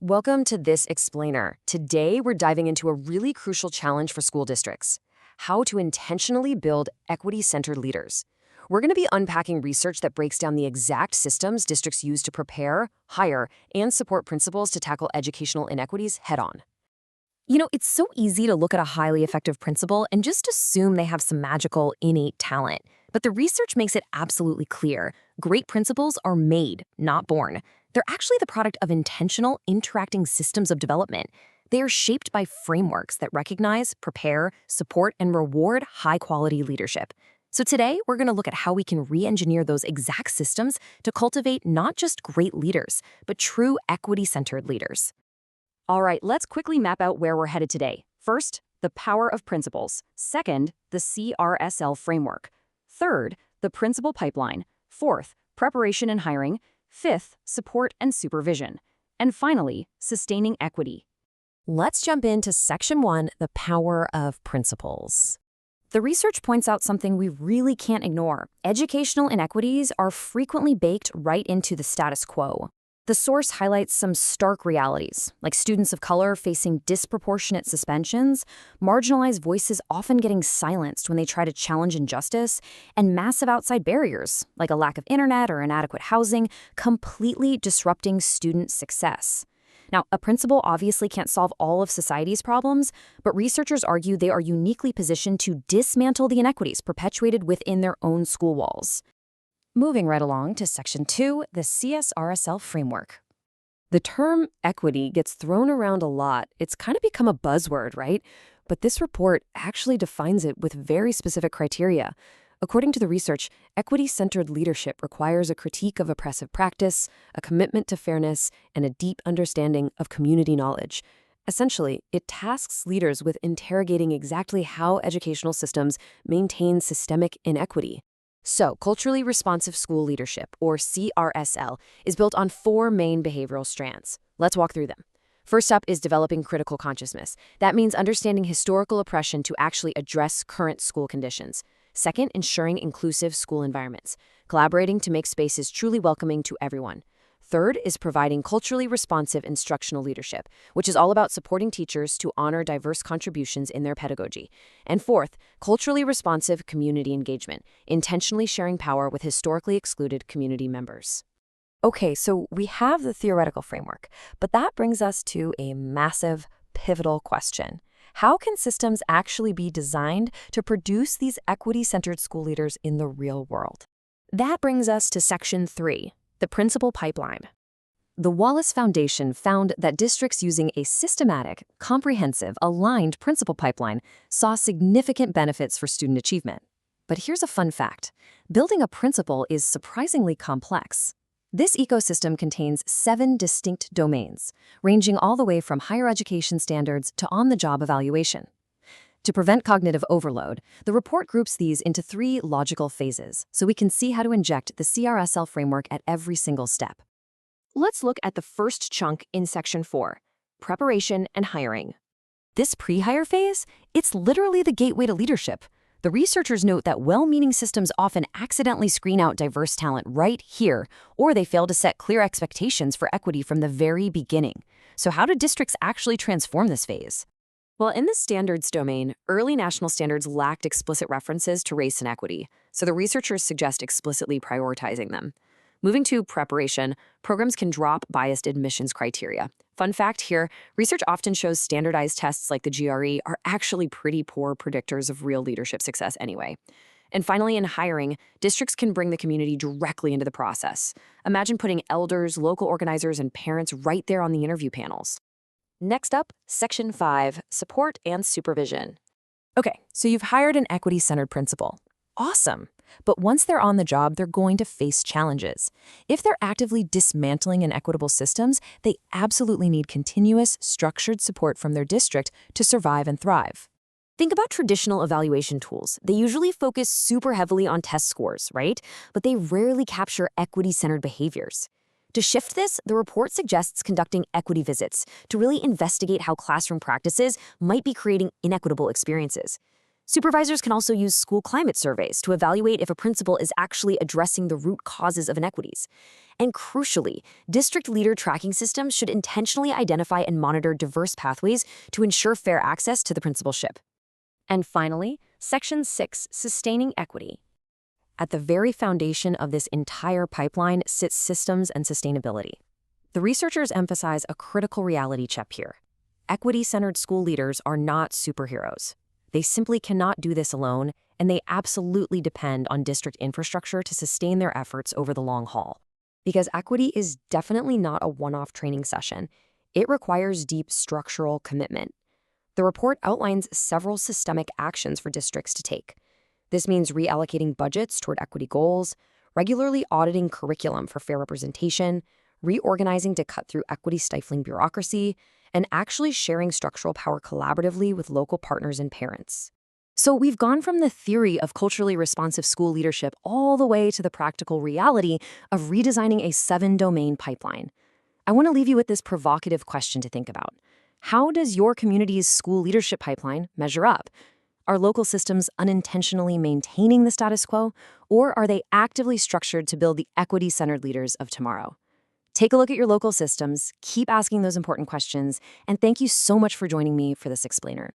Welcome to This Explainer. Today, we're diving into a really crucial challenge for school districts: how to intentionally build equity-centered leaders. We're going to be unpacking research that breaks down the exact systems districts use to prepare, hire, and support principals to tackle educational inequities head-on. It's so easy to look at a highly effective principal and just assume they have some magical, innate talent. But the research makes it absolutely clear. Great principals are made, not born. They're actually the product of intentional, interacting systems of development. They are shaped by frameworks that recognize, prepare, support, and reward high-quality leadership. So today, we're going to look at how we can re-engineer those exact systems to cultivate not just great leaders, but true equity-centered leaders. All right, let's quickly map out where we're headed today. First, the power of principles. Second, the CRSL framework. Third, the principal pipeline. Fourth, preparation and hiring. Fifth, support and supervision. And finally, sustaining equity. Let's jump into Section 1, the power of principles. The research points out something we really can't ignore. Educational inequities are frequently baked right into the status quo. The source highlights some stark realities, like students of color facing disproportionate suspensions, marginalized voices often getting silenced when they try to challenge injustice, and massive outside barriers, like a lack of internet or inadequate housing, completely disrupting student success. Now, a principal obviously can't solve all of society's problems, but researchers argue they are uniquely positioned to dismantle the inequities perpetuated within their own school walls. Moving right along to Section 2, the CSRSL framework. The term equity gets thrown around a lot. It's kind of become a buzzword, right? But this report actually defines it with very specific criteria. According to the research, equity-centered leadership requires a critique of oppressive practice, a commitment to fairness, and a deep understanding of community knowledge. Essentially, it tasks leaders with interrogating exactly how educational systems maintain systemic inequity. So, culturally responsive school leadership, or CRSL, is built on 4 main behavioral strands. Let's walk through them. First up is developing critical consciousness. That means understanding historical oppression to actually address current school conditions. Second, ensuring inclusive school environments, collaborating to make spaces truly welcoming to everyone. Third is providing culturally responsive instructional leadership, which is all about supporting teachers to honor diverse contributions in their pedagogy. And fourth, culturally responsive community engagement, intentionally sharing power with historically excluded community members. Okay, so we have the theoretical framework, but that brings us to a massive, pivotal question. How can systems actually be designed to produce these equity-centered school leaders in the real world? That brings us to Section 3. The principal pipeline. The Wallace Foundation found that districts using a systematic, comprehensive, aligned principal pipeline saw significant benefits for student achievement. But here's a fun fact. Building a principal is surprisingly complex. This ecosystem contains 7 distinct domains, ranging all the way from higher education standards to on-the-job evaluation. To prevent cognitive overload, the report groups these into 3 logical phases, so we can see how to inject the CRSL framework at every single step. Let's look at the first chunk in Section 4, preparation and hiring. This pre-hire phase, it's literally the gateway to leadership. The researchers note that well-meaning systems often accidentally screen out diverse talent right here, or they fail to set clear expectations for equity from the very beginning. So how do districts actually transform this phase? Well, in the standards domain, early national standards lacked explicit references to race and equity, so the researchers suggest explicitly prioritizing them. Moving to preparation, programs can drop biased admissions criteria. Fun fact here, research often shows standardized tests like the GRE are actually pretty poor predictors of real leadership success anyway. And finally, in hiring, districts can bring the community directly into the process. Imagine putting elders, local organizers, and parents right there on the interview panels. Next up, Section 5, support and supervision. Okay, so you've hired an equity-centered principal. Awesome. But once they're on the job, they're going to face challenges. If they're actively dismantling inequitable systems, they absolutely need continuous, structured support from their district to survive and thrive. Think about traditional evaluation tools. They usually focus super heavily on test scores, right? But they rarely capture equity-centered behaviors. To shift this, the report suggests conducting equity visits to really investigate how classroom practices might be creating inequitable experiences. Supervisors can also use school climate surveys to evaluate if a principal is actually addressing the root causes of inequities. And crucially, district leader tracking systems should intentionally identify and monitor diverse pathways to ensure fair access to the principalship. And finally, Section 6, Sustaining Equity. At the very foundation of this entire pipeline sits systems and sustainability. The researchers emphasize a critical reality check here. Equity-centered school leaders are not superheroes. They simply cannot do this alone, and they absolutely depend on district infrastructure to sustain their efforts over the long haul. Because equity is definitely not a one-off training session. It requires deep structural commitment. The report outlines several systemic actions for districts to take. This means reallocating budgets toward equity goals, regularly auditing curriculum for fair representation, reorganizing to cut through equity-stifling bureaucracy, and actually sharing structural power collaboratively with local partners and parents. So we've gone from the theory of culturally responsive school leadership all the way to the practical reality of redesigning a 7-domain pipeline. I want to leave you with this provocative question to think about. How does your community's school leadership pipeline measure up? Are local systems unintentionally maintaining the status quo, or are they actively structured to build the equity-centered leaders of tomorrow? Take a look at your local systems, keep asking those important questions, and thank you so much for joining me for this explainer.